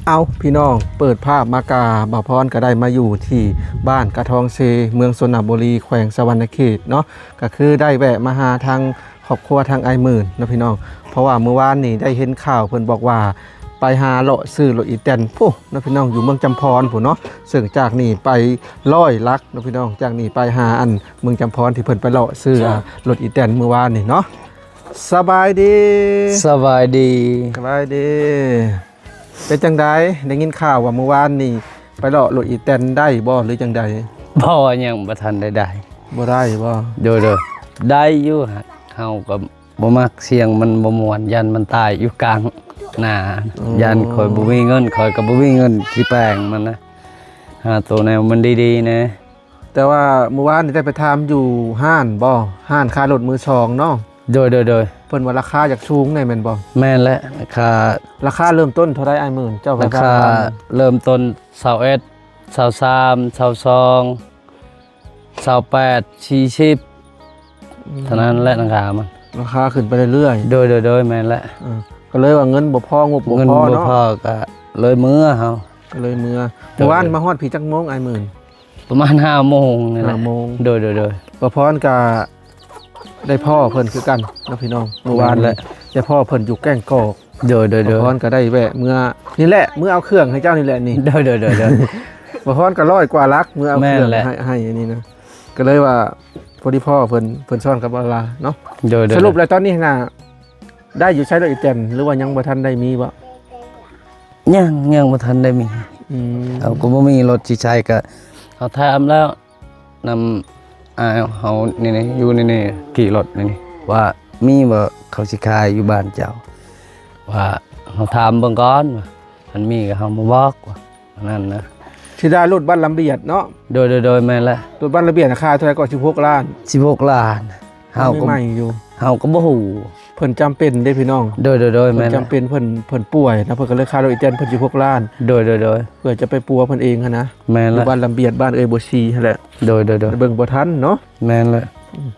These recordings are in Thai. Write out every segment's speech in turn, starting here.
เอาพี่น้องเปิดภาพมากาบ่าวพรก็ได้มาอยู่ที่บ้านกระทองเซเมืองสนบุรีแขวงสวรรณเขตเนาะก็คือได้แวะมาหาทางครอบครัวทางไอหมื่นนะพี่น้องเพราะว่าเมื่อวานนี้ได้เห็นข่าวเพิ่นบอกว่าไปหาเลาะซื้อรถอีแตนผู้นะพี่น้องอยู่เมืองจำพรผู้เนาะซึ่งจากนี่ไป100 ลักนะพี่น้องจากนี่ไปหาอันเมืองจำพรที่เพิ่นไปเลาะซื้อรถอีแตนเมื่อวานนี่เนาะสบายดี สบายดี สบายดีเป็นจังไดได้ยินข่าวว่าเมื่อวานนี่ไปเลาะรถอีแตนได้บ่หรือจังใด บ่ยังบ่ทันได้บ่ได้บ่ โดยได้อยู่ฮะเฮาก็บ่มักเสียงมันบ่ม่วนยันมันตายอยู่กลางหน้ายันข่อยบ่มีเงินข่อยก็บ่มีเงินสิแปลงมันนะหาตัวแนวมันดีๆนะ แต่ว่าเมื่อวานนี่ได้ไปถามอยู่ห้านบ่ห้านค้ารถมือสองเนาะ โดยเพิ่นว่าราคาอยากสูงแน่แม่นบ่ แม่นและราคาเริ่มต้นเท่าใดอ้ายหมื่นเจ้าไป ราคาเริ่มต้น21 23 22 28 40เท่านั้นแหละราคามัน ราคาขึ้นไปเรื่อยๆโดยแม่นและ ก็เลยว่าเงินบ่พองบบ่ เงิน พอ บ่ เนาะ พอก็เลยมื้อเฮา ก็เลยเมื่อวานมาฮอดพี่จักโมงอ้ายหมื่น ประมาณ5 โมงนี่แหละ 5 โมง โดย บ่พรก็ได้พ่อเพิ่นคือกันนะพี่น้องเมื่อวานแหละได้พ่อเพิ่นอยู่แก้งกอก โดย บ่พรก็ได้แวะเมื่อนี่แหละเมื่อเอาเครื่องให้เจ้านี่แหละนี่ โดย บ่พรก็100 กว่าลักเมื่อเอาเครื่อง แม่นแหละ ให้อันนี้นะก็เลยว่าพอดีพ่อเพิ่นสอนกับเวลาเนาะ โดย สรุปแล้วตอนนี้น่ะได้อยู่ใช้รถอีแตนหรือว่ายังบ่ทันได้มีบ่ ยังบ่ทันได้มี เอาก็บ่มีรถสิใช้ก็เอาถามแล้วนำเฮานี่อยู่นี่ขี่รถนี่ว่ามีบ่เขาสิขายอยู่บ้านเจ้าว่าเฮาถามเบิ่งก่อนว่ามันมีก็เฮามาบอกว่านั่นนะ สิได้รถบ้านลำเบียดเนาะ โดยแม่นละ รถบ้านลำเบียดราคาเท่าไหร่ก็16 ล้าน 16 ล้านเฮาก็ ใหม่อยู่ บ่ฮู้ เพิ่นจำเป็นเด้พี่น้อง โดย เพิ่ แม่ น น จำเป็นเพิ่นป่วยนะเพิ่นก็เลยค่ารถอีแตนเพิ่น16 ล้าน โดย เพื่อจะไปปัวเพิ่นเองหันนะ แม่น อยู่ ละ บ้านลำเบียดบ้านเอยบ่ชีนั่นแหละ โดย เบิ่งบ่ทันเนาะ แม่นละ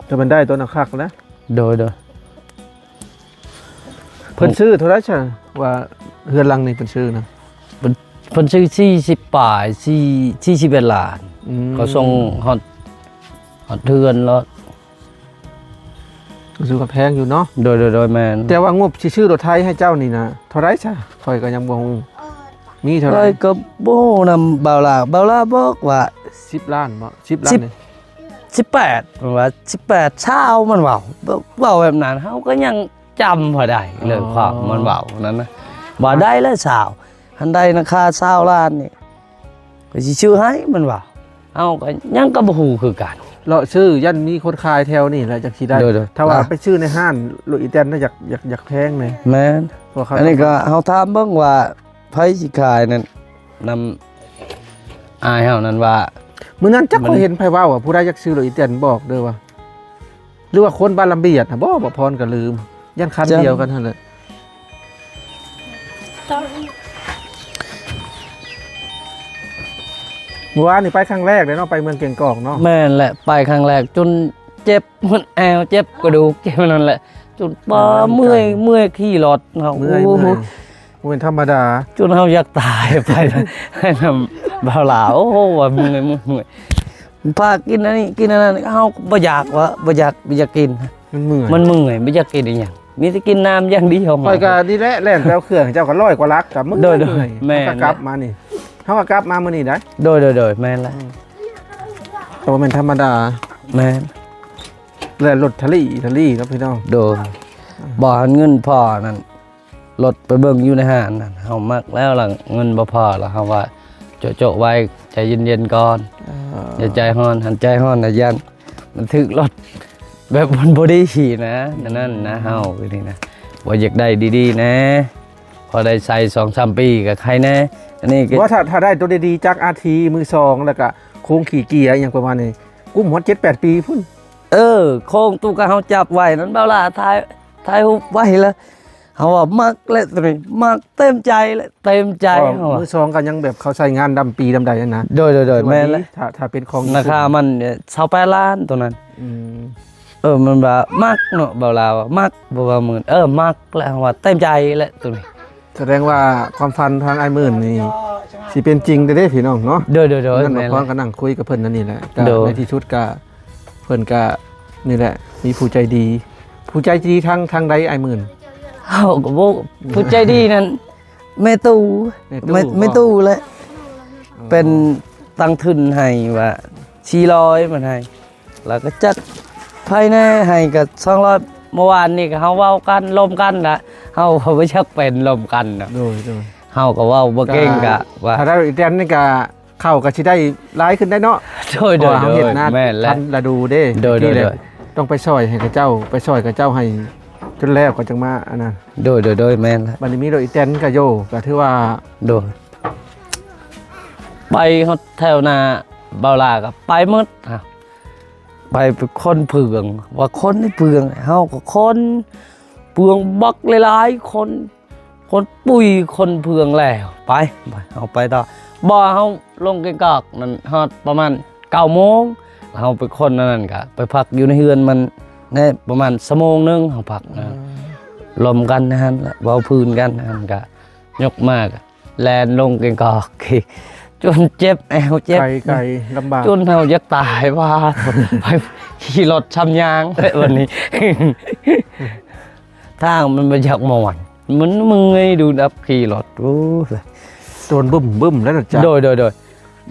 แต่มันได้ตัวนักคักนะ โดย เพิ่นซื้อเท่าไหร่ซะว่าเฮือนหลังนี้เพิ่นซื้อนะ เพิ่นซื้อ40 ป่าย41 ล้าน ก็ส่งฮอดเทือนแล้ว ซื้อก็แพงอยู่เนาะ โดยแม่น แต่ว่างบสิซื้อรถไทยให้เจ้านี่นะเท่าไหร่ซะข่อยก็ยังบ่ฮู้มีเท่าไห เล ร่ ยก็บ่นำบ่าวลาบอกว่า 10 ล้านบ่10 ล้านนี่ 18มันว่า18เช้ามันเว้าแบบนั้นเฮาก็ยังจำพอได้เรื่องความมันเว้านั้นนะบ่ได้แล้วสาวหันใดราคา20 ล้านนี่ก็สิชื่อให้มันเว้าเฮาก็ยังก็บ่ฮู้คือกัน เลาะซื้อยันมีคนขายแถวนี่แหละจักสิได้ โดย ถ้าว่าไปซื้อในห้างรถอีแตนน่ะอยากแพงเลย แม่น เพราะเขา อันนี้ก็เฮาถามเบิ่งว่าไผสิขายนั่นนำอายเฮานั้นว่า มื้อนั้นจัก มัน ก็เห็นไผเว้าว่าผู้ใดอยากซื้อรถอีแตนบอกเด้อว่าหรือว่าคนบ้านลำเบียดน่ะบ่พรก็ลืมยันคันเดียวกันนั่นแหละเมื่อวานนี่ไปครั้งแรกเลยเนาะไปเมืองเก่งกอกเนาะ แม่นแหละไปครั้งแรกจนเจ็บมันแอวเจ็บกระดูกเจ็บนั่นแหละจนบ่เมื่อยขี่รถเฮา เมื่อย โอ้โห บ่เป็นธรรมดา จนเฮาอยากตายไปให้นำบ่าวลาโอ้โหว่าเมื่อยพากินอันนี้กินอันนั้นเฮาบ่อยากว่าบ่อยากกิน มันเมื่อย มันเมื่อยบ่อยากกินอีหยังมีแต่กินน้ำอย่างเดียว ข่อยก็นี่แหละแล่นแปลวเครื่องเจ้าก็100 กว่าลักกับมื้อ โดย แม่ แม่ ก็กลับมานี่เฮาก็กลับมามื้อนี้ได้ โดยแม่นละ แต่ว่ามันธรรมดา แม่น แล่นรถทะลี่เนาะพี่น้อง โดยบ่หันเงินพอนั่นรถไปเบิ่งอยู่ในห้างนั่นเฮามักแล้วล่ะเงินบ่พอแล้วเฮาว่าโจะไว้ใจเย็นๆก่อนอย่าใจร้อนหันใจร้อนน่ะยันมันถึกรถแบบมันบ่ได้ขี่นะนั่นนะเฮาคือนี่นะบ่อยากได้ดีๆนะพอได้ใส่2-3 ปีก็ใครแน่อันนี้ก็ ว่าถ้าได้ตัวดีๆจากอาทีมือสองแล้วก็โค้งขี่เกียร์อย่างประมาณนี้กุ้มหัว7-8 ปีพุ่น โค้งตู้ก็เฮาจับไว้นั้นเบาล่ะถ่ายรูปไว้แล้วเฮาว่ามักเลยตัวนี้มักเต็มใจเลยเต็มใจเฮา มือสองก็ยังแบบเขาใส่งานดำปีดำใดนั่นนะ โดยแม่นเลย ถ้าเป็นของ ราคามัน28 ล้านตัวนั้น อืม มันว่ามักเนาะเบาลาวมักบ่ว่าหมื่นมักแล้วว่าเต็มใจแหละตัวนี้ แสดงว่าความฝันทางไอ้หมื่นนี่สิเป็นจริงเด้อพี่น้องเนาะ โดยนั่น แม่น พร้อมกันนั่งคุยกับเพิ่นนั่นนี่แหละก็ โดย ในที่สุดก็เพิ่นก็นี่แหละมีผู้ใจดี ผู้ใจดีทางใดไอ้หมื่น เฮาก็บ่ผู้ใจดีนั่นแม่ตู่ แม่ตู่ แม่ตู่แหละเป็นตั้งทุนให้ว่า400มันให้แล้วก็จัดภายในให้ก็200เมื่อวานนี่ก็เฮาเว้ากันลมกันนะเฮาบ่ชักเป็นลมกันน่ะ โดย เฮาก็เว้าบ่เก่งกะว่า ถ้าได้อีกแดนนี่ก็เข้าก็สิได้ร้ายขึ้นได้เนาะ โดย เพราะว่าเฮาเฮ็ดนา แม่นแหละ ทันละดูเด้ โดย ที่แหละต้องไปซอยให้กับเจ้าไปซอยกับเจ้าให้จนแล้วก็จังมาอันนั้น โดยแม่นแล้ว บัดนี้มีรถอีแตนก็โยก็ถือว่า โดยไปฮอดแถวนาเบาลาก็ไปหมดอ่ะไปเป็นคนเพืองว่าคนนี่เพืองเฮาก็คนเพืองบักหลายๆคนปุ๋ยคนเพืองแล้วไปเอาไปต่อบ่เฮาลงกอกนั่นฮอดประมาณ9 โมงเฮาไปคนนั่นก็ไปพักอยู่ในเฮือนมันในประมาณชั่วโมงนึงเฮาพักนะลมกันนะฮะเว้าพื้นกันนะฮะก็ยกมากแลนลงกอกจนเจ็บแอวเจ็บ ไกลลำบาก จนเฮาจะตายว่า ไปขี่รถชำยางวันนี้ ทางมันมาจากหมอนมันมึงไงดูดับขี่รถโอ้ย โดนบึ้มแล้วนะจ๊ะ โดย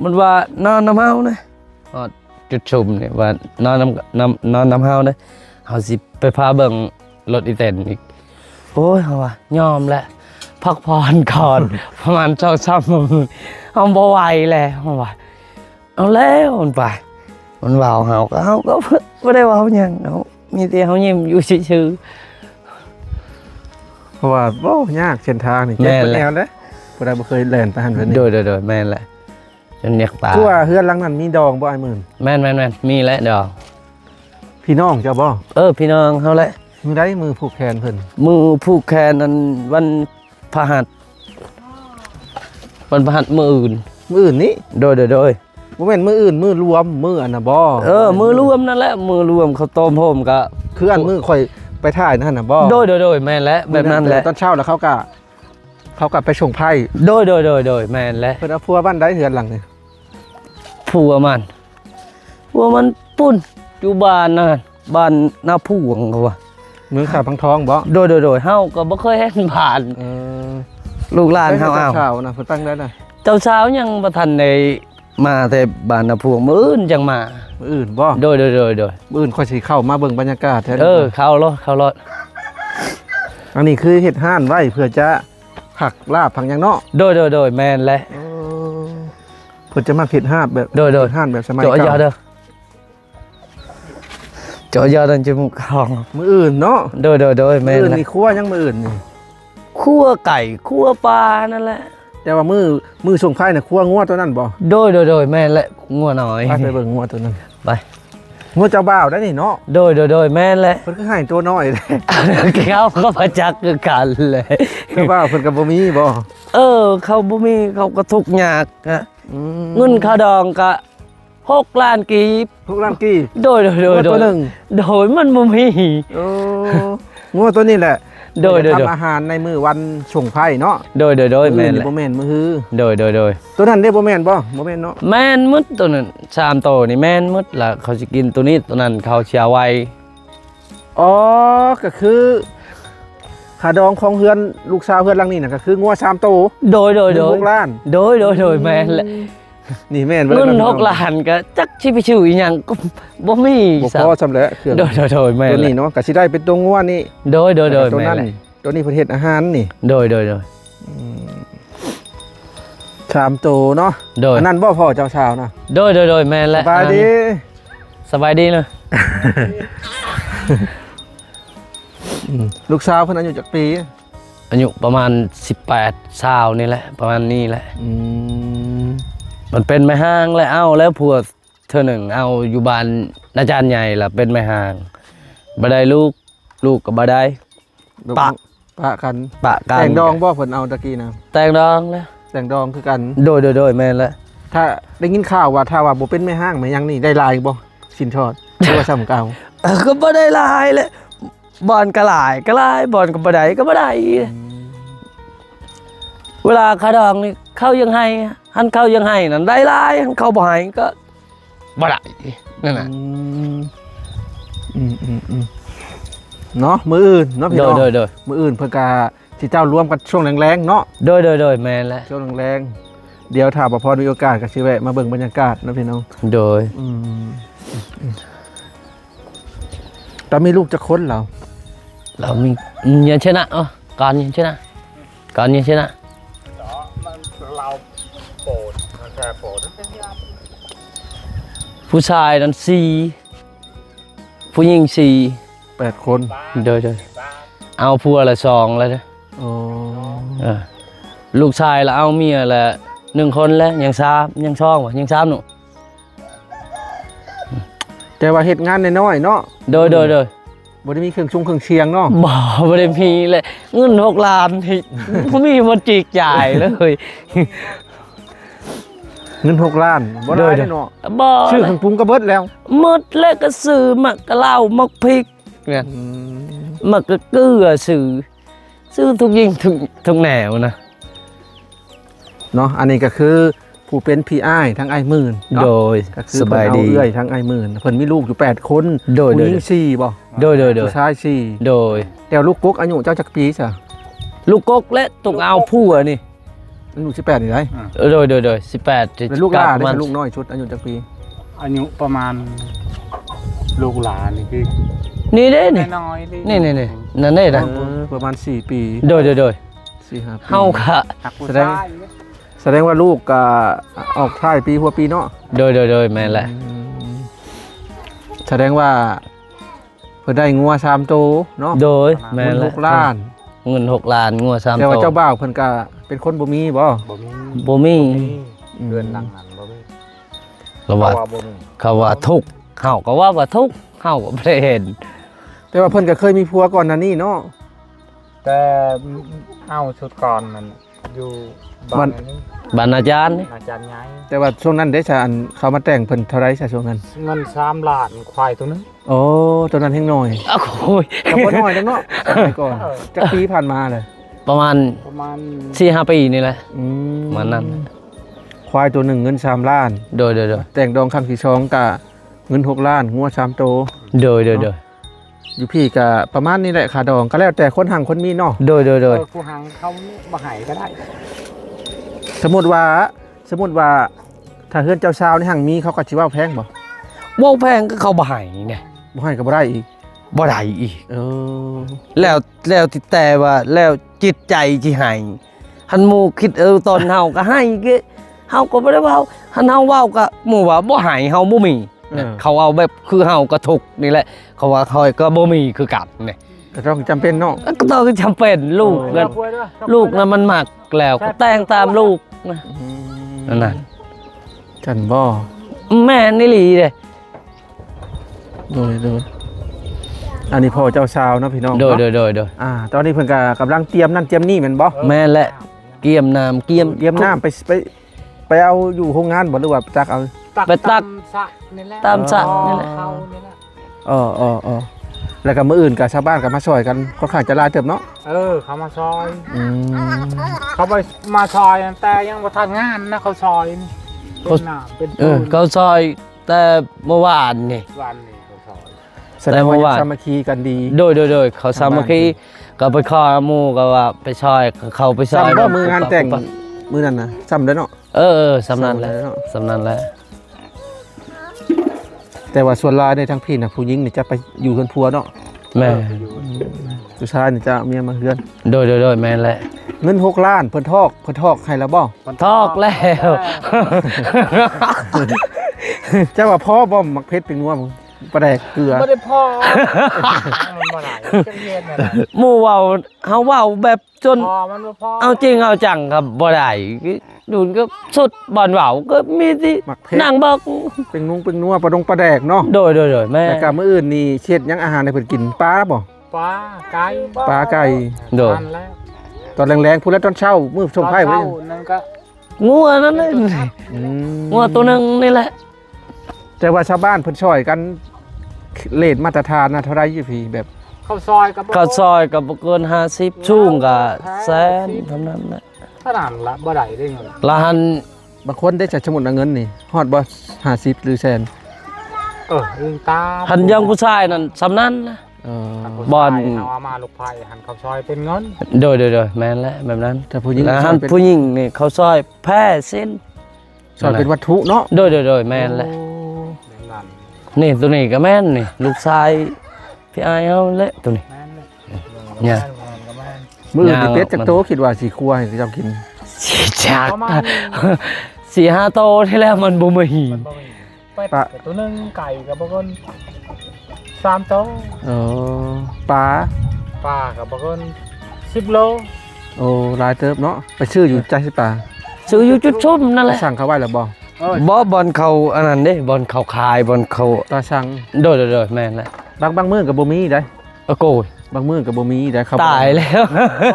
มันว่านอนน้ำเฮานะจุดชุมเนี่ยว่านอนน้ำเฮานะเฮาสิไปพาเบิ่งรถอีแตนอีกโอ้ยเฮาว่ายอมแหละพักผ่อนก่อน ประมาณ2-3 มื้อเฮาบ่ไหวแล้วเฮาว่าเอาแล้วมันไปมันเว้าเฮาก็บ่ได้เว้าหยังเฮามีแต่เฮายิ้มอยู่ซื่อ เพราะว่าโอ้ยากเส้นทางนี่ แม่ เจ็บ นแหละ แนวเด้ผู้ใดบ่เคยแล่นไปหันไปนี่ ๆโดยแม่นแหละจนเนียกตา คือว่าเฮือนหลังนั้นมีดองบ่ไอ้หมื่น แม่นมีแล้วดอก พี่น้องเจ้าบ่ พี่น้องเฮาแหละ มือได้มือผูกแขนเพิ่น มือผูกแขนนั้นวันพฤหัสมื้ออื่น มืออื่นนี้ โดย บ่แม่นมืออื่นมือรวมมืออันน่ะบ่ มือรวมนั่นแหละมือรวมข้าวต้มโฮมก็ คืออันมือข่อยไปถ่ายนั่นน่ะบ่ โดยแม่นแล้วแบบนั้นแหละ ตอนเช้าแล้วเขาก็ไปส่งไพ่ โดยแม่นแล้ว เพิ่นเอาพัวบ้านได้เฮือนหลังนี่ ผัวมันปุ่นอยู่บ้านนั่นบ้านนาผู้หวงเขาว่า เมืองขาพังทองบ่ โดยเฮาก็บ่เคยเห็นผ่าน เออ ลูกหลานเฮาเอา เช้านะเพิ่นตั้งได้น่ะ เจ้าสาวยังบ่ทันได้มาแต่บ้านนาผู้หวงมื้ออื่นจังมา มืออื่นบ่ โดย มืออื่นค่อยสิเข้ามาเบิ่งบรรยากาศแท้ เข้ารถ อันนี้คือเฮ็ดห้านไว้เพื่อจะผักลาบผักหยังเนาะ โดยแม่นแล้ว เพิ่นจะมาเฮ็ดห้านแบบ โดย ห้านแบบสมัย เจาะยอ เก่า เด้อเจาะยอดันจมูกของ มืออื่นเนาะ โดย มื แม่ อน อื่น แล้ว นี่ครัวยังมืออื่นนี่ คั่วไก่คั่วปลานั่นแหละ แต่ว่ามือส่งไพ่น่ะครัวงัวตัวนั้นบ่ โดยแม่นและงัวน้อย ไปเบิ่งงัวตัวนั้น ไป งัวเจ้าบ่าวได้นี่เนาะ โดยแม่นและ เพิ่นก็ให้ตัวน้อยเลย เขาก็ประจักษ์คือกันเลย เจ้าบ่าวเพิ่นก็บ่มีบ่ เขาบ่มีเขาก็ทุกข์ยากอะ อืม เงินค่าดองก็6 ล้านกีบ ทุกร้านกี้ โดย งัวตัวหนึง โดยมันบ่มี โอ้งัวตัวนี้แหละ โดย ทำอาหารในมื้อวันส่งไพ่เนาะ โดยแม่น นี่ และ บ่แม่นมือฮือ โดย ตัวนั้นได้บ่แม่นบ่บ่แม่นเนาะ แม่นหมดตัวนั้น3ตัวนี่แม่นหมดล่ะเขาสิกินตัวนี้ตัวนั้นเขาสิเอาไว้ อ๋อก็คือขาดองของเฮือนลูกสาวเฮือนหลังนี้น่ะก็คืองัว3ตัว โดย 6ล้าน โดยแม่นแหละ นี่แม่น เงิน6 ล้านก็จักสิไปชื่ออีหยังก็บ่มี บ่ สั พอสำเร็จเครื่อง โดยแม่น ตัว แหละ นี้เนาะก็สิได้เป็นตัวงัวนี่ โดย ตัว แม่น นั้น แหละ ตัวนี้เพิ่นเฮ็ดอาหารนี่ โดย 3ตัวเนาะ โดย อันนั้นบ่พ่อเจ้าสาวนะ โดยแม่นแห ส ละ บายดี สบายดีเลย ลูกสาวเพิ่นอายุจักปี อายุประมาณ18 20นี่แหละประมาณนี้แหละ อืม มันเป็นแม่ห้างแล้วเอาแล้วผัวเธอหนึ่งเอาอยู่บ้านอาจารย์ใหญ่ล่ะเป็นแม่ห้างบ่ได้ลูกก็บ่ได้ ปะ ปะกัน ปะกัน แต่งดองบ่เพิ่นเอาตะกี้นะ แต่งดองแล้ว แต่งดองคือกัน โดยแม่นแหละ ถ้าได้ยินข่าวว่าถ้าว่าบ่เป็นแม่ห้างแม่ยังนี่ได้ลายบ่สินทอดหรือว่าซ้ำเก่า ก็บ่ได้หลายเลยบอลก็หลายบ่อนก็บ่ได้ก็บ่ได้ เวลาขาดองนี่เข้ายังให้หันเข้ายังให้นั่นได้หลายหันเข้าบ่ให้ก็บ่ได้นั่นน่ะ เนาะมื้ออื่นเนาะพี่ โด น้ ย อง โดย มื้ออื่นเพิ่นก็สิเจ้ารวมกันช่วงแรงๆเนาะ โดยแม่นแล้ว ช่วงแรงๆเดี๋ยวถ้าบ่พอมีโอกาสก็สิแวะมาเบิ่งบรรยากาศเนาะพี่น้อง โดย แต่มีลูกจะคนเรา เรามียันชนะก่อนยันชนะก่อนยันชนะ เราโปรดแค่โปรด ผู้ชายนั้น4ผู้หญิง8คน 4โดยเอาผัวละ2แล้วเด้อ โอ้ ลูกชายละเอาเมียละ1คนแล้วยัง3ยัง2บ่ยัง3หนู แต่ว่าเฮ็ดงานน้อยๆเนาะ โดยบ่ได้มีเครื่องชุงเครื่องเชียงเนาะ บ่ได้มีเลยเงิน6 ล้านนี่บ่มีบ่จิกจ่ายเลย เงิน6ล้านบ่ได้เด้อเนาะ บ่ ชื่อเครื่องปรุงก็เบิดแล้ว หมดแล้วก็ซื้อมักกะเหล้ามักพริกเนี่ยมักกะเกลือซื้อทุกยิ่งทุกแนวนะ เนาะอันนี้ก็คือผู้เป็นพี่อ้ายทั้งอ้ายหมื่นเนาะ โดย ก็คือ สบายดี เพิ่นเอเอื้อยทั้งอ้ายหมื่นเพิ่นมีลูกอยู่8คน โดย ผู้หญิง4บ่ โดย ผู้ชาย4 โดย แต่ลูกกุ๊กอายุเจ้าจักปีซะ ลูกกกและตุกเอาผัวนี่ อายุ18นี่ได้ โดย18 เป็นลูกหลานได้ ประมณ ลูกน้อยชุดอายุจักปี อายุประมาณลูกหลานนี่คือ นี่เด้นี่ น้อยๆเลย นี่นั่นเด้นะ ประมาณ4ปี โดย 4-5ปี เฮาค่ะ หักผู้ แสดง ชาย แสดงว่าลูกก็ออกท้ายปีหัวปีเนาะ โดยแม่นแหละ แสดงว่าเพิ่นได้งัว3โตวเนาะ โดย เงิ แม่น น แหละ 6ล้าน เงิน6 ล้านงัว3 แต่ว่า โต เจ้าบ่าวเพิ่นก็เป็นคนบ่มีบ่ บ่มี บ่มี เดือนหลังนั้นบ่มี ระว่า บ่มี เขาว่าทุกข์เฮาก็ว่าทุกข์เฮาก็บ่ได้เห็น แต่ว่าเพิ่นก็เคยมีผัวก่อนหน้านี้เนาะ แต่เอาชุดก่อนมันอยู่บ้านนี้ บรรณาจารย์นี่ อาจารย์ย้าย แต่ว่าช่วงนั้นได้ซะอันเขามาแต่งเพิ่นเท่าไรซะช่วงนั้น เงิน3ล้านควายตัวนึง โอ้ตอนนั้นแฮงน้อย อ้าวโอ้ย ก็บ่น้อยแล้วเนาะสมัยก่อนจักปีผ่านมาเลย ประมาณ ประมาณ 4-5 ปีนี่แหละ ประ มาณนั้น ควายตัวหนึ่งเงิน3ล้าน โดย แต่งดองครั้งที่2ก็เงิน6ล้านงัว3โตว โดย อยู่พี่ก็ประมาณนี้แหละค่าดองก็แล้วแต่คนหังคนมีเนาะ โดย ผู้หังเขาบ่ให้ก็ได้ สมมุติว่าถ้าเฮือนเจ้าชาวในหังมีเขาก็สิว่าแพงบ่ บ่แพงก็เขาบ่ให้ไง บ่ให้ก็บ่ได้อีก บ่ได้อีก เออ แล้วที่แต่ว่าแล้วจิตใจที่ให้หันหมู่คิดตอนเฮาก็ให้ก็เฮาก็บ่ได้เว้าหันเฮาเว้าก็หมู่ว่าบ่ให้เฮาบ่มีนะเขาเอาแบบคือเฮาก็ทุกข์นี่แหละเขาว่าเขาก็บ่มีคือกันนี่ ก็ต้องจำเป็นเนาะ ก็ต้องจำเป็นลูกนั่นลูกน่ะมันมักแล้วก็แต่งตามลูกนะนั่นน่ะ กันบ่ แม่นี่หลีเด้ โดยอันนี้พ่อเจ้าชาวเนาะพี่น้อง โดย เนาะตอนนี้เพิ่นก็กำลังเตรียมนั่นเตรียมนี่แม่นบ่ แม่นแหละเกียมน้ำเกียม เตรียมน้ำไปเอาอยู่โรงงานบ่หรือว่าจักเอา ไปตัก สระนี่แหละ ตามสระนี่แหละ เขานี่แหละ แล้วก็มื้ออื่นก็ชาวบ้านก็มาช่วยกันค่อนข้างจะหลายเติบเนาะ เขามาซอย อืม เขาไปมาซอยแต่ยังบ่ทันงานนะเขาซอยนี่เป็นหน้าเป็น เขาซอยแต่เมื่อวานนี่ วันนี่เขาซอย แสดงว่า แต่ว่า สามัคคีกันดี โดยเขาสามัคคีก็ไปขอหมู่ก็ว่าไปซอยเขาไปซอย ซ้ำบ่มืองานแต่งมื้อนั้นนะซ้ำแล้วเนาะ สำนันแล้ว เนาะ สำนันแล้ว แต่ว่าส่วนหลายในทั้งพี่น่ะผู้หญิงนี่จะไปอยู่เฮือนผัวเนาะ แม่ ผู้ชายนี่จะเอาเมียมาเฮือน โดยแม่นแหละ เงิน6ล้านเพิ่นทอกให้แล้วบ่ ทอกแล้ว เจ้าว่าพ่อบ่มักเพชรเป็นนัวมึงปลาแดกเกลือ ไม่ได้พ่อมันบ่ได้จังเย็นน่ะนะ หมู่เว้าเฮาเว้าแบบจน พ่อมันบ่พ่อ เอาจริงเอาจังครับบ่ได้ดูนก็สุดบ่อนเว้าก็มีที่ มักเพชร นั่งเบิก เป็นนัวปลาดงปลาแดกเนาะ โดยแม่ แล้วก็มื้ออื่นนี่เช็ดหยังอาหารให้เพิ่นกินปลาบ่ ปลาไก่ ปลาไก่ โดย นั่นแหละ ตอนแรงๆพูดแล้วตอนเช้ามื้อส่งไผ่ไว้ เช้านั่นก็ งัวนั่นเลย อืม งัวตัวหนึงนี่แหละ แต่ว่าชาวบ้านเพิ่นช่วยกันเรทมาตรฐานนะเท่าไรอยู่พี่แบบ ข้าวซอยกับ ข้าวซอยก็บ่เกิน50สูงก็แสนเท่านั้นน่ะ ขนาดละบ่ได้ได้เงิน ละหัน บางคนได้จากสมุดเงินนี่ฮอดบ่50หรือแสน ลืมตา หันยังผู้ชายนั่นสำนั้นนะ เออ บ่อน เอามาลูกไผ่หันข้าวซอยเป็นเงิน โดยแม่นแล้วแบบนั้น แต่ผู้หญิง แล้วหัน เป็น ผู้หญิงนี่เขาซอยแพ้เส้น สอนเป็นวัตถุเนาะ โดยแม่นแล้ว โอ้ นั่น นี่ตัวนี้ก็แม่นนี่ลูกชายพี่อายเอาแหละตัวนี้ แม่นเลย เนี่ย แม่น มื้ออื่น ย่าง นี่เป็ดจัก มัน โตคิดว่าสิครัวให้เจ้ากิน จาก ประมาณ 4-5 โตที่แล้วมันบ่มี มันบ่มีเป็ดกับตัวหนึงไก่กับบางคน3โต๊ะ เออปลา ปลากับบางคน10 โล โอ้หลายเติบเนาะไปชื่ออยู่ใจสิปลา ซื้ออยู่จุดชุ่มนั่นแหละ สั่งเขาไว้แล้วบ่ บ่บอลเขาอันนั้นเด้บอลเขาคายบอลเขา ตาสั่ง โดยแม่นแล้ว บางมื้อก็บ่มีได้ โกย บางมื้อก็บ่มีได้เขา ตายแล้ว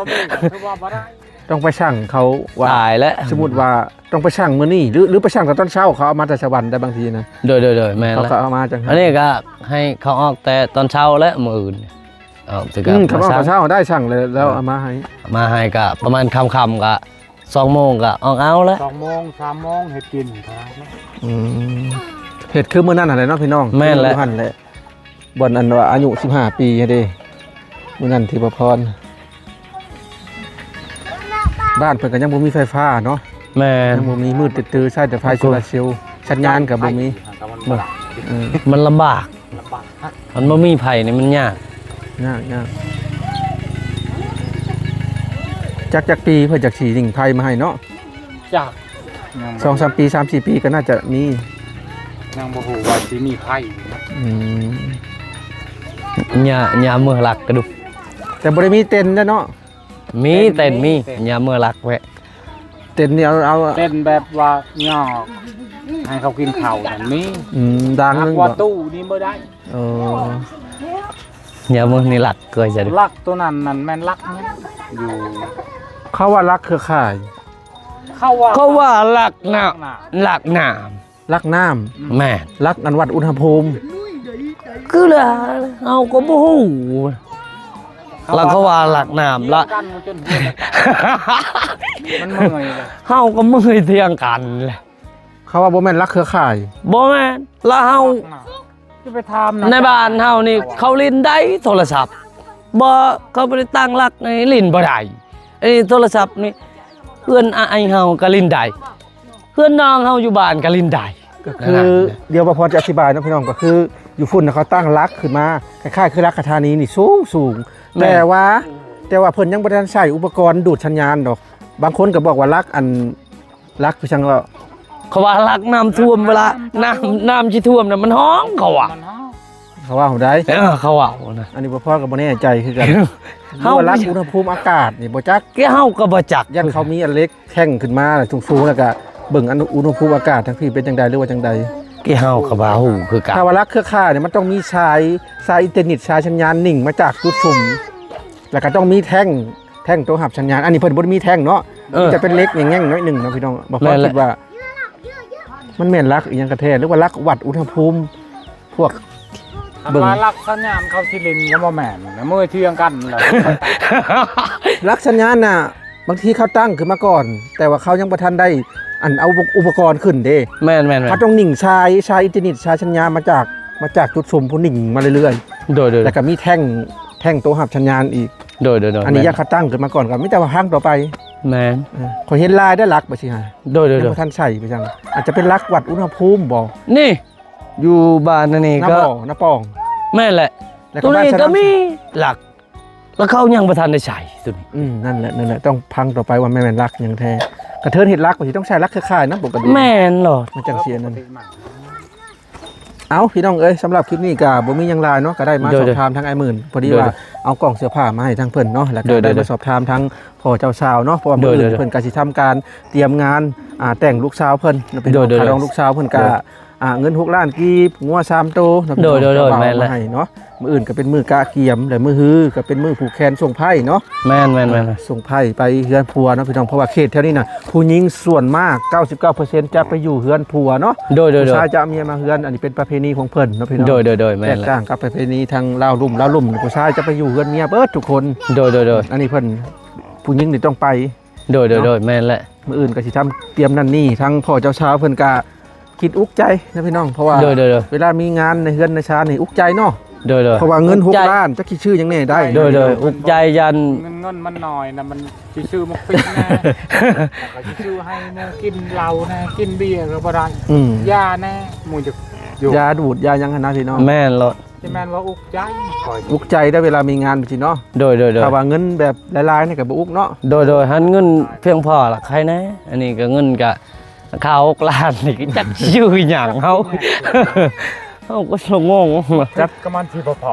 บ่มีคือว่าบ่ได้ ต้องไปสั่งเขาว่า ตายแล้ว สมมุติว่าต้องไปสั่งมื้อนี้หรือไปสั่งแต่ตอนเช้าเขาเอามาแต่สวรรค์ได้บางทีนะ โดยแม่น เขา แล้ว ก็เอามาจัง อันนี้ก็ให้เขาออกแต่ตอนเช้าและมื้ออื่นเอาสิก็ เขาบอกตอนเช้าได้สั่งเลยแล้วเอามาให้ มาให้ก็ประมาณค่ำๆก็2 โมงก็ออกเอาแล้ว 2 โมง 3 โมงเฮ็ดกินเท่านั้น อืมเฮ็ดคือมื้อนั้นอะไรเนาะพี่น้อง แม่นแหละ อยู่หั่นแหละบ่อนอันว่าอายุ15 ปีเด้มื้อนั้นที่ประพรบ้านเพิ่นก็ยังบ่มีไฟฟ้าเนาะ แม่ ยังบ่มีมืดตื้อๆใช้แต่ไฟโซลาร์เซลล์สัญญาณก็บ่มี แต่มันบ่ได้ เออ มันลำบาก ลำบากฮะ มันบ่มีไผนี่มันยาก ยากจักปีเพิ่นจักสิดิ่งไฟมาให้เนาะ จ้ะ 2-3 ปี 3-4 ปีก็น่าจะมี ยังบ่ฮู้ว่าสิมีไผนะ อืม ยาเมื่อหลักกระดูก แต่บ่ได้มีเต็นท์นะเนาะ มีเต้นมียาเมื่อหลักแวะ เต็นท์นี่เอา เต้นแบบว่าย่อให้เขากินข้าวนั่นมี ดัง หั นึ ก ง ว่า บ่ ตู้นี่บ่ได้ เออ ยาเมื่อนี่หลักเกิดจะดู ลักตัวนั้นนั่นแม่นลักเนี่ยอยู่ เขาว่ารักเครือข่าย เขาว่า เขาว่าหลักหนา น่ะ หลักหนาม รักน้ำ แม่น รักอันวัดอุณหภูมิ คือละเอาก็บ่ฮู้แล้วเขาว่าหลักหนามละ กันจนหัวมันเมื่อยเลย เฮาก็มือเที่ยงกันแหละ เขาว่าบ่แม่นรักเครือข่าย บ่แม่นแล้วเฮา จะไปทำ ในบ้านเฮานี่เขาลิ้นได้โทรศัพท์บ่เขาบ่ได้ตั้งหลักในลิ้นบ่ได้ไอ้โทรศัพท์นี่เพื่อนอ้ายเฮาก็ลิ้นได้เพื่อนน้องเฮาอยู่บ้านก็ลิ้นได้ ก็คือเดี๋ยวพอจะอธิบายนะพี่น้องก็คืออยู่ฝุ่นน่ะเขาตั้งรักขึ้นมาคล้ายๆคือรักคธานีนี่สูงแต่ว่าเพิ่นยังบ่ได้ใช้อุปกรณ์ดูดสัญญาณดอก บางคนก็บอกว่ารักอันรักคือจังว่า เขาว่าหลักน้ำท่วมเวลาน้ำที่ท่วมน่ะมันฮ้องเขาว่า มันเฮา เขาว่าผมได้ เขาว่านะ อันนี้บ่พอก็บ่แน่ใจคือกัน เฮา ว่ารักอุณหภูมิอากาศนี่บ่จัก แกเฮาก็บ่จัก ยันเขามีอันเล็กแท่งขึ้นมาสูงๆแล้วก็เบิ่งอันอุณหภูมิอากาศทั้งพี่เป็นจังใดหรือว่าจังใด แกเฮาก็บ่ฮู้คือกัน ถ้าว่ารักเครือข่ายเนี่ยมันต้องมีสายอินเทอร์เน็ตสายสัญญาณนิ่งมาจากจุดสุ่มแล้วก็ต้องมีแท่งตัวหับสัญญาณอันนี้เพิ่นบ่ได้มีแท่งเนาะมันจะเป็นเล็กอย่างแง่งน้อยหนึงนะพี่น้องบ่พอคิดว่า มันแม่นรักอีหยังกระแท้หรือว่ารักวัดอุณหภูมิพวก คัน เบิ่ง ว่าลักสัญญาณเขาสิลินก็บ่แม่นนะเมื่อเที่ยงกันเลย รักสัญญาณน่ะบางทีเขาตั้งขึ้นมาก่อน แต่ว่าเขายังบ่ทันได้อันเอาอุปกรณ์ขึ้นเด้ แม่นๆ เขาต้องนิ่งชายอินเทอร์เน็ตชายสัญญาณมาจากจุดสุ่มผู้นิ่งมาเรื่อย ๆโดย ๆแล้วก็มีแท่งตัวหับสัญญาณอีก โดย อันนี้ยังเขาตั้งขึ้นมาก่อนครับไม่แต่ว่าห้างต่อไป แม่น ขอยเห็นลายได้รักไปสิฮะ โดย ยังบ่ทันใส่ไปจังอาจจะเป็นรักวัดอุณหภูมิบ่ นี่อยู่บ้านนั่นนี่ น้า ก็ บ่อน้าปอง แม่นแหละ แล้ว ตัว บ้า นี้ สะ ก็ ดำ มีหลัก แล้วเขายังบ่ทันได้ใช้ตัวนี้ นั่นแหละต้องพังต่อไปว่าแม่นรักอย่างแท้กระเทินเห็ดรักบางทีต้องใช้รักเครือข่ายนะปกติ แม่นเหรอ มันจังเสียนั่นเอาพี่น้องเอ้ยสำหรับคลิปนี้ก็บ่มีหยังหลายเนาะก็ได้มาสอบถามทางไอ้หมื่นพอดีว่าเอากล่องเสื้อผ้ามาให้ทางเพิ่นเนาะแล้วก็ได้มาสอบถามทางพ่อเจ้าสาวเนาะเพราะว่ามื้ออื่นเพิ่นก็สิทำการเตรียมงานแต่งลูกสาวเพิ่นเป็นคารองลูกสาวเพิ่นก็ เงิน6ล้านกีบงัว3โตเนาะพี่น้อง โดย เจ้าบ่าว แม่นแหละ มาให้เนาะมื้ออื่นก็เป็นมื้อกะเกียมและมื้อฮือก็เป็นมื้อผูกแขนส่งไพ่เนาะ แม่น ส่งไพ่ไปเฮือนผัวเนาะพี่น้องเพราะว่าเขตแถวนี้น่ะผู้หญิงส่วนมาก 99% จะไปอยู่เฮือนผัวเนาะ โดย ผู้ชายจะเอาเมียมาเฮือนอันนี้เป็นประเพณีของเพิ่นเนาะพี่น้อง โดยแม่ แต น ก แหละ ต่างกับประเพณีทางลาวลุ่มผู้ชายจะไปอยู่เฮือนเมียเบิดทุกคน โดย อันนี้เพิ่นผู้หญิงนี่ต้องไป โดยแม่นแหละ มื้ออื่นก็สิทำเตรียมนั่นนี่ทั้งพ่อเจ้าสาวเพิ่นก็คิดอุกใจนะพี่น้องเพราะว่า โดย เวลามีงานในเฮือนในชานี่อุกใจเนาะ โดย เพราะว่าเงิน6ล้านจะคิดชื่อหยังแน่ได้ โดยอุกใจยัน เงินมันน้อยนะมันสิซื้อมาปิดนะก็สิซื้อให้นะกินเหล้านะกินเบียร์ก็บ่ได้ ยาแน่หมูจะอยู่ ยาดูดยาหยังหั่นนะพี่น้อง แม่นรถ จะแม่นว่าอุกใจคอย อุกใจได้เวลามีงานจริงเนาะ โดย ถ้าว่าเงินแบบหลายๆนี่ก็บ่อุกเนาะ โดยหันเงินเพียงพอละใครนะอันนี้ก็เงินกะข้าวกลานนี่ก็จักชื่อหยังเฮาเฮาก็สงง จัดก็มันสิบ่พอ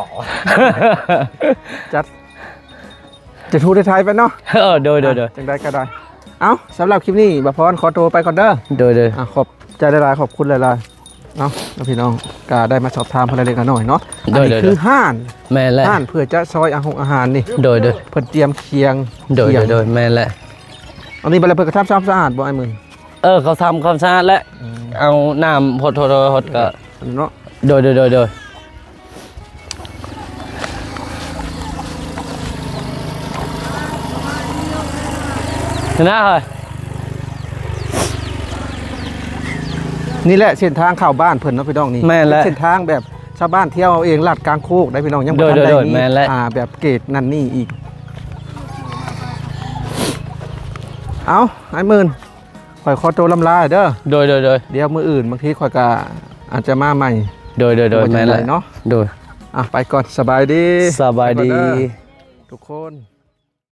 จัดจะทูได้ทายไปเนาะ โดย จังได้ก็ได้เอ้าสำหรับคลิปนี้บ่พรขอตัวไปก่อนเด้อ โดย ขอบใจหลายๆขอบคุณหลายๆเนาะแล้วพี่น้องก็ได้มาสอบถามเพิ่นเล็กๆน้อยๆเนาะอันนี้คือห้าน แม่นแหละ ห้านเพื่อจะซอยอาหารนี่ โดย เพิ่นเตรียมเคียง โดย เคีง แม่นแหละ อันนี้บ่ได้เพิ่นก็ทำความสะอาดบ่ไอ้มึง เขาทำความสะอาดแล้วเอาน้ำหดก็ เนาะ โดยนะเฮ้ย นี่แหละเส้นทางเข้าบ้านเพิ่นเนาะพี่น้องนี่ แม่นแหละ เส้นทางแบบชาวบ้านเที่ยวเอาเองลาดกลางโคกได้พี่น้องยังบ่ทัน โด ได้ ย มี แม่นแหละ แบบเกรดนั่นนี่อีกเอาไอ้หมื่นข่อยขอตัวลำลาเด้อ โดย เดี๋ยวมื้ออื่นบางทีข่อยก็อาจจะมาใหม่ โดยแม่นแหละ เนาะ โดย ไปก่อนสบายดี สบายดี ไปก่อนเอทุกคน